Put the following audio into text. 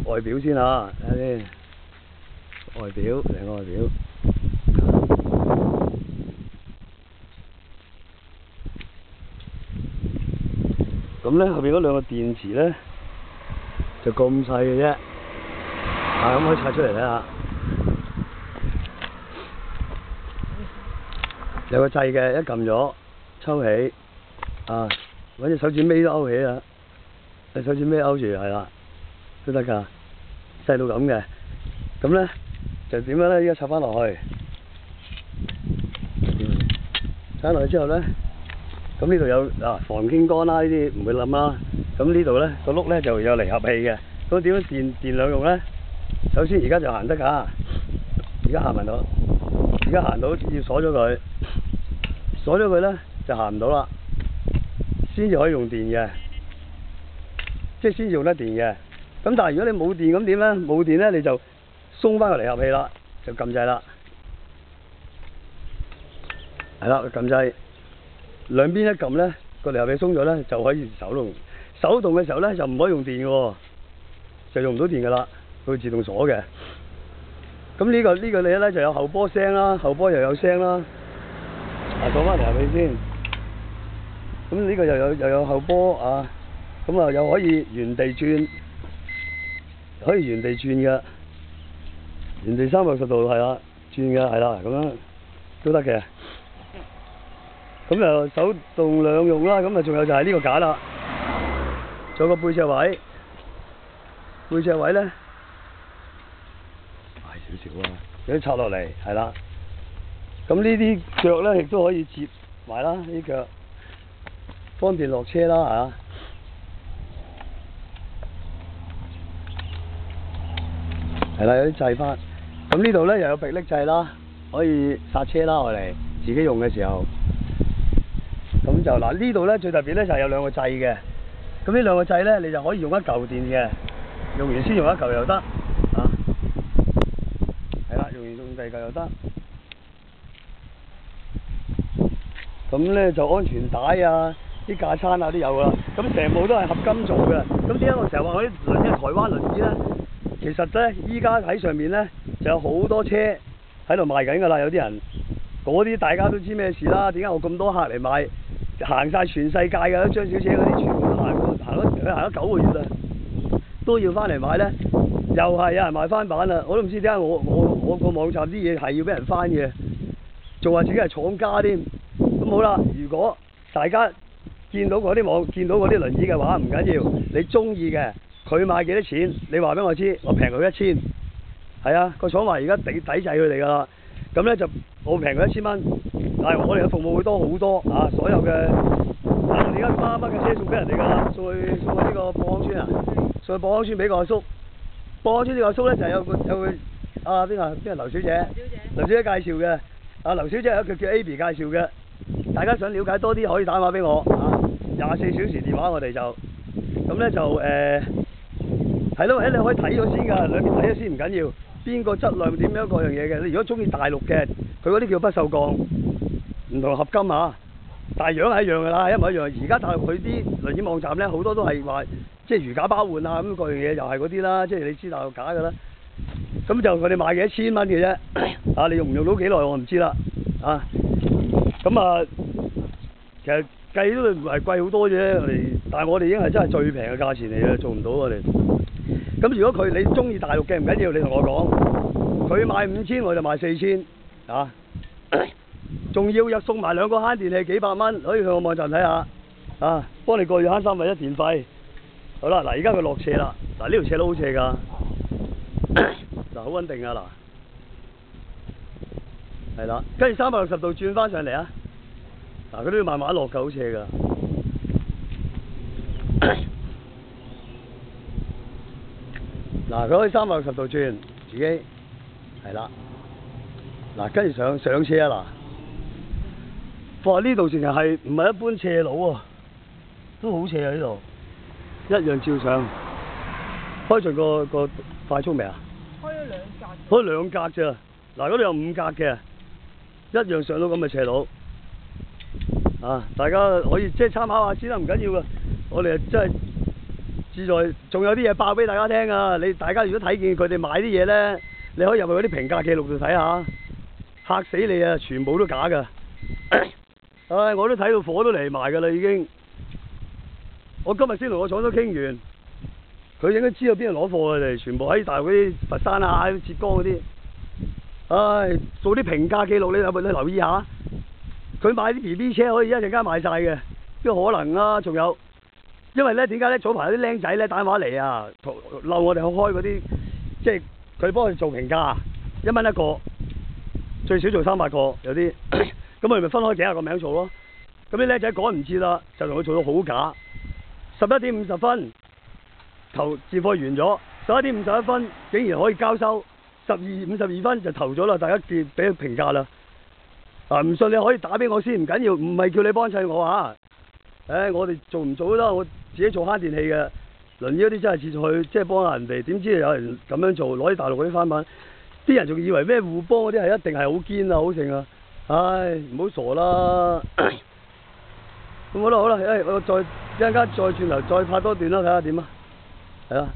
外表先啊，睇下先。外表，成個外表。咁咧後邊嗰兩個電池咧就咁細嘅啫，咁可以拆出嚟睇下。有個掣嘅，一撳咗抽起，揾隻手指尾都勾起啦，隻手指尾勾住係啦，都得㗎，細到咁嘅。咁咧就點樣咧？依家插翻落去，插落去之後咧，咁呢度有防傾乾啦，呢啲唔會冧啦。咁呢度咧個轆咧就有離合器嘅。咁點樣電兩用咧？首先而家就行得㗎，而家行唔到，而家行到要鎖咗佢，鎖咗佢咧就行唔到啦，先至可以用電嘅，即係先用得電嘅。咁但係如果你冇電咁點咧？冇電咧你就鬆翻個離合器啦，就撳掣啦，係啦，撳掣，兩邊一撳咧，個離合器鬆咗咧就可以手動。手動嘅時候咧就唔可以用電嘅喎，就用唔到電㗎啦，佢會自動鎖嘅。咁呢個嘢咧就有後波聲啦，後波又有聲啦。講翻離合器先，咁呢個又有後波啊，咁啊又可以原地轉，可以原地轉嘅。原地360度係啦，轉嘅係啦，咁樣都得嘅。咁就手動兩用啦，咁啊仲有就係呢個架啦，仲有個背脊位，背脊位咧大少少啊，有啲插落嚟係啦。咁呢啲腳咧亦都可以接埋啦，呢啲腳方便落車啦係啦，有啲掣翻。咁呢度咧又有迫力掣啦，可以剎車啦，我哋自己用嘅時候。咁就呢度咧最特別咧就係有兩個掣嘅。咁呢兩個掣咧你就可以用一嚿電嘅，用完先用一嚿又得係啦，用完用第二嚿又得。咁咧就安全帶啊、啲架撐啊都有啦。咁成部都係合金做嘅。咁點解我成日話嗰啲輪椅係台灣輪椅咧？其實咧，依家喺上面咧就有好多車喺度賣緊㗎啦，有啲人嗰啲大家都知咩事啦。點解我咁多客嚟買，行晒全世界㗎？張小姐嗰啲全部都行咗9個月啦，都要翻嚟買咧，又係有人賣翻版啦。我都唔知點解我個網站啲嘢係要俾人翻嘅，仲話自己係廠家添。咁好啦，如果大家見到嗰啲輪椅嘅話，唔緊要，你中意嘅。佢賣幾多錢？你話俾我知，我平佢1000。係啊，個廠話而家抵制佢哋㗎啦。咁咧就我平佢1000蚊，但係我哋嘅服務會多好多啊！所有嘅我哋而家乜嘅車送俾人哋㗎啦，送去呢個博康村啊，送去博康村俾個阿叔。博康村呢個阿叔咧就係有個邊個劉小姐，劉小姐介紹嘅。劉小姐有一個叫 Abby 介紹嘅。大家想了解多啲可以打電話俾我24小時電話我哋就咁咧就係咯，你可以睇咗先㗎，兩邊睇咗先唔緊要。邊個質量點樣各樣嘢嘅？你如果中意大陸嘅，佢嗰啲叫不鏽鋼，唔同合金但係樣係一樣㗎啦，一模一樣。而家大陸佢啲輪椅網站咧，好多都係話即係如假包換咁各樣嘢，又係嗰啲啦，即係你知大陸假㗎啦。咁就佢哋賣幾1000蚊嘅啫，你用唔用到幾耐我唔知啦，咁其實計都唔係貴好多啫，但係我哋已經係真係最平嘅價錢嚟嘅，做唔到我哋。咁如果你中意大陸嘅唔緊要，你同我講，佢賣5000我就賣4000仲要送埋2個慳電器幾百蚊，可以去我網站睇下幫你個月慳1/3電費。好啦，而家佢落斜啦，呢條斜路好斜㗎，好穩定㗎係啦，跟住360度轉翻上嚟佢都要慢慢落㗎，好斜㗎。佢可以360度轉，自己係啦。跟住上車哇！呢度成日係唔係一般斜路都好斜呢度，一樣照上。開盡個快速未啊？開咗2格啫。嗰度有5格嘅，一樣上到咁嘅斜路。大家可以即係參考下先啦，唔緊要㗎。我哋真係志在，仲有啲嘢爆俾大家聽啊！大家如果睇見佢哋買啲嘢咧，你可以入去嗰啲評價記錄度睇下，嚇死你啊！全部都假㗎。唉，我都睇到火都嚟埋㗎啦已經。我今日先同個廠都傾完，佢應該知道邊度攞貨嘅，全部喺大陸嗰啲佛山啊、浙江嗰啲。唉，做啲評價記錄你留意下，佢買啲 BB 車可以一陣間賣晒嘅，邊可能啊？仲有，因為咧點解咧？早排有啲僆仔咧打電話嚟啊，嬲我哋開嗰啲，即係佢幫佢做評價，1蚊一個，最少做300個，有啲，咁我哋咪分開幾廿個名做咯。咁啲僆仔趕唔切啦，就同佢做到好假。11點50分，接貨完咗，11點51分竟然可以交收，12 52分就投咗啦，大家俾佢評價啦。啊，唔信你可以打俾我先，唔緊要，唔係叫你幫襯我嚇。我哋做唔做都得，我自己做慳電器嘅。輪椅嗰啲真係切去，即係幫下人哋，點知有人咁樣做，攞啲大陸嗰啲翻版，啲人仲以為咩互幫嗰啲係一定係好堅啊，好盛啊！唉，唔好傻啦。咁好啦，我一陣間再轉頭再拍多段啦，睇下點啊，係啊。